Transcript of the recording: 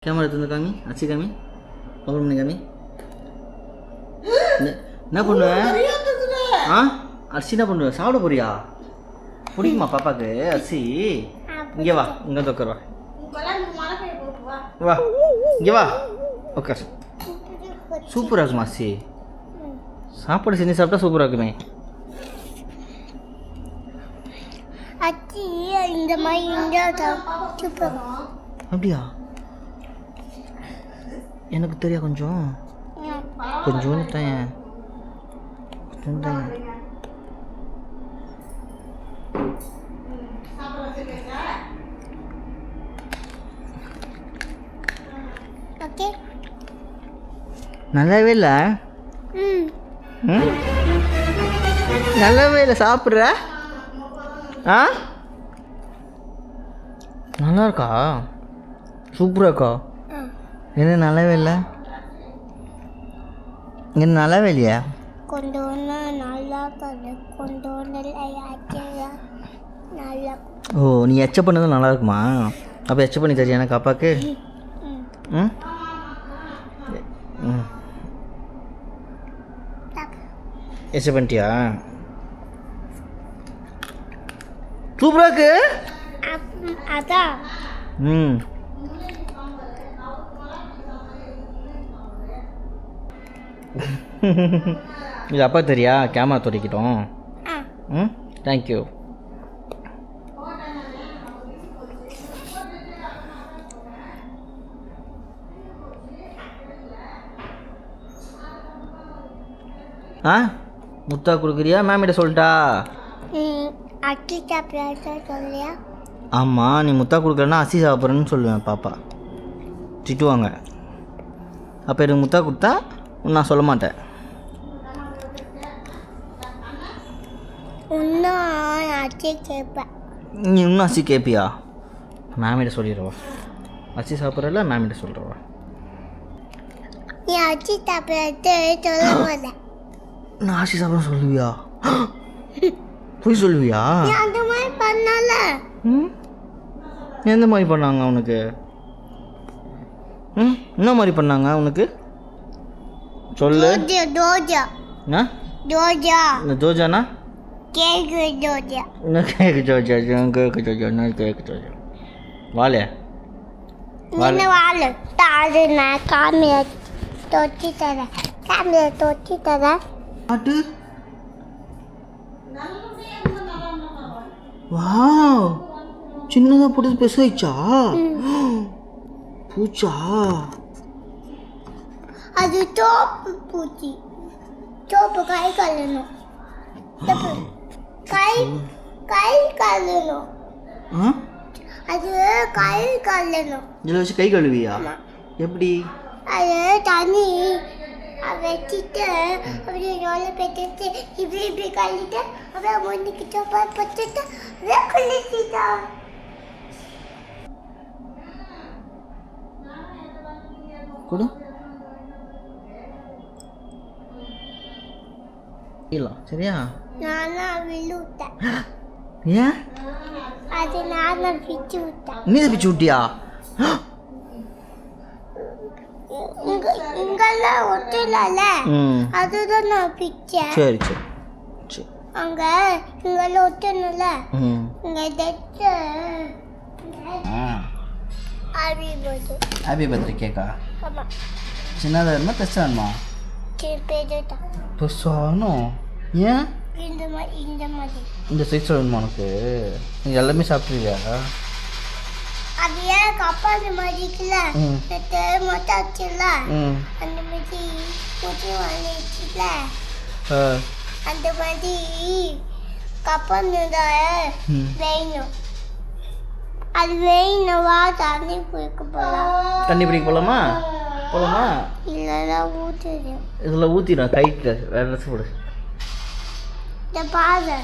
Camera எடுத்து வந்து காமி, அச்சி காமி, ஓப்பன் பண்ணி காமி. என்ன பண்ணுவேன்? ஆ அரிசி என்ன பண்ணுவேன்? சாப்பிட போறியா? பிடிக்குமா பாப்பாக்கு அரிசி? இங்கே வா, இங்கே வந்து உட்கார். வா இங்கே வா உட்கார். சூப்பராக இருக்குமா அரிசி? சாப்பாடு செஞ்சு சாப்பிட்டா சூப்பராக இருக்குமே. அச்சி இந்த மாதிரி அப்படியா? எனக்கு தெரியா கொஞ்சம் கொஞ்சோண்டு தான் கொஞ்சம் தான். ஓகே நல்லாவே இல்லை. நல்லாவே இல்லை. சாப்பிட்ற? ஆ நல்லா இருக்கா? சூப்பராக இருக்கா? என்ன நல்லாவே இல்லை? என்ன நல்லாவே இல்லையா? கொஞ்சோன்னு நல்லா கொஞ்சோன்னு நல்லா. ஓ நீ எச்ச பண்ணதும் நல்லா இருக்குமா? அப்போ எச்ச பண்ணி தரியா எனக்கு அப்பாவுக்கு? ம் ம் எச்ச பண்ணிட்டியா? சூப்பராக இருக்கு. அதான் ம் இது அப்பா தெரியா? கேமரா துடைக்கிட்டோம். ம் தேங்க்யூ. ஆ முத்தா கொடுக்குறியா? மேமிட்ட சொல்லிட்டா? அக்கி சாப்பிட சொல்லியா? ஆமாம், நீ முத்தா கொடுக்கலன்னா அசி சாப்பிட்றேன்னு சொல்லுவேன் பாப்பா. திட்டுவாங்க. அப்போ எனக்கு முத்தா கொடுத்தா நான் சொல்ல மாட்டேன். இன்னும் அச்சி கேட்பேன். நீ இன்னும் அசி கேட்பியா? மேமிட்ட சொல்லிடுவா. அசி சாப்பிட்றல மேமிட்ட சொல்கிறவா. நீ அச்சி சாப்பிட சொல்ல போத. நான் அசி சாப்பிட சொல்லுவியா? போய் சொல்லுவியா? நீ அந்த மாதிரி பண்ணல. எந்த மாதிரி பண்ணாங்க அவனுக்கு? என்ன மாதிரி பண்ணாங்க அவனுக்கு சொல்லு. தோஜா ஆ தோஜா இந்த ஜோஜானா? கேக்கு தோஜா. என்ன கேக்கு ஜோஜா? கேக்கு ஜோஜா என்ன கேக்கு ஜோஜா? வாலே என்ன வாழ தாடு நான் காமிய தொட்டி தரேன். காமிய தொட்டி தரேன். பாட்டு. வாவ் சின்னதாக போட்டு பெருசாயிடுச்சா? பூச்சா? அது சோப்பு பூச்சி. சோப்பு கை கழுவணும். கை கை கழுவணும். ஆ அது கை கழுவணும். இதில் வச்சு கை கழுவியா? எப்படி? அது தண்ணி வச்சுட்டு அப்படியே ரோல பெற்றுட்டு இப்படி இப்படி கழுவிட்டு அப்படியே முன்னுக்கு சோப்பா பச்சுட்டு அப்படியே குளிச்சுட்டா. கொடு. இல்லை சரியா? நானா விழுவிட்டேன். ஏன்? அது நானா பிச்சு விட்டேன். நீ பிச்சு விட்டியா? இங்கெல்லாம் ஒட்டல. அதுதான் நான் பிச்சேன். சரி சரி சரி. அங்க இங்கெல்லாம் ஒட்டணும்ல. இங்க தட்டு ஹாப்பி பர்த்டே கேக்கா? ஆமா சின்னதாக வேணுமா பெருசாக வேணுமா? பெருதான். பெருசாக வேணும். ஏன்? இந்த மாதிரி இந்த சைஸில் வேணுமா உனக்கு? நீ எல்லாமே சாப்பிட்ருவியா? அது ஏன் கப்பாது மாதிரி இருக்குல்ல, நேற்று மொட்டை வச்சுல அந்த மாதிரி பூச்சி வாங்கிச்சுல அந்த மாதிரி கப்பாந்து வேணும். அது வேணுவா தண்ணி பிடிக்க போகலாம். தண்ணி பிடிக்க போகலாமா? போகலாமா? இல்லைன்னா ஊற்றுது. இதில் ஊற்றிடும் கைக்கு வேறு ட்ரெஸ் போடு. இந்த பாதை